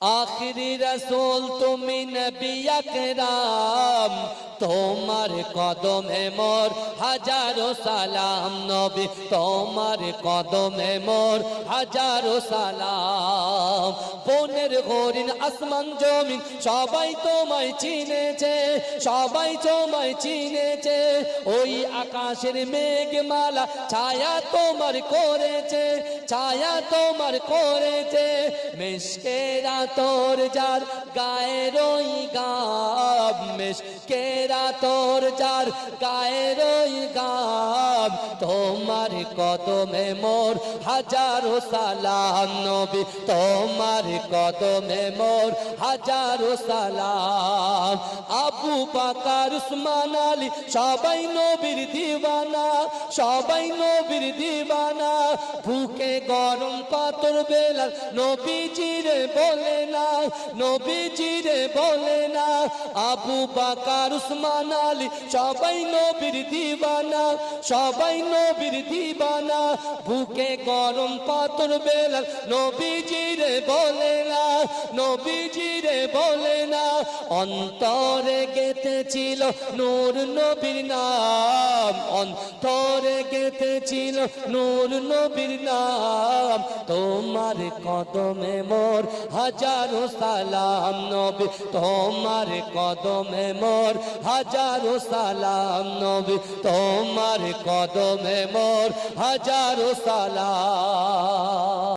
आखिरी रसूल तुमी नबी अकराम তোমার কদমে মোর হাজারো সালাম নবী তোমার কদমে মোর হাজারো সালাম বনের হরিণ আসমান জমিন সবাই তোমায় চিনেছে সবাই তোমায় চিনেছে ওই আকাশের মেঘমালা ছায়া তোমার করেছে ছায়া তোমার করেছে মিশকেরা তোর যার গায়ের ওই গাব মিশকেরা তোর যার গায়ের ওই গাব তোমার কদমে মোর হাজারো সালাম নবী তোমার কদমে মোর হাজারো সালাম আবু বকর উসমান আলী সবাই নবীর দিওয়ানা সবাই নবীর দিওয়ানা ভুকে গরম পাথর বেলাল নবীজিরে বলে না নবীজিরে বলে না আবু বকর উসমান আলী সবাই নবীর দিওয়ানা সবাই নবীর দিওয়ানা ভুকে গরম পাথর বেলাল নবীজিরে বলে না নবীজিরে বলে না অন্তরে গেঁথেছিল নূর নবীর নাম অন্তরে গেঁথেছিল নূর নবীর নাম তোমার কদমে মোর হাজারো সালাম নবী তোমার কদমে মোর হাজারো সালাম নবী তোমার কদমে মোর হাজারো সালাম।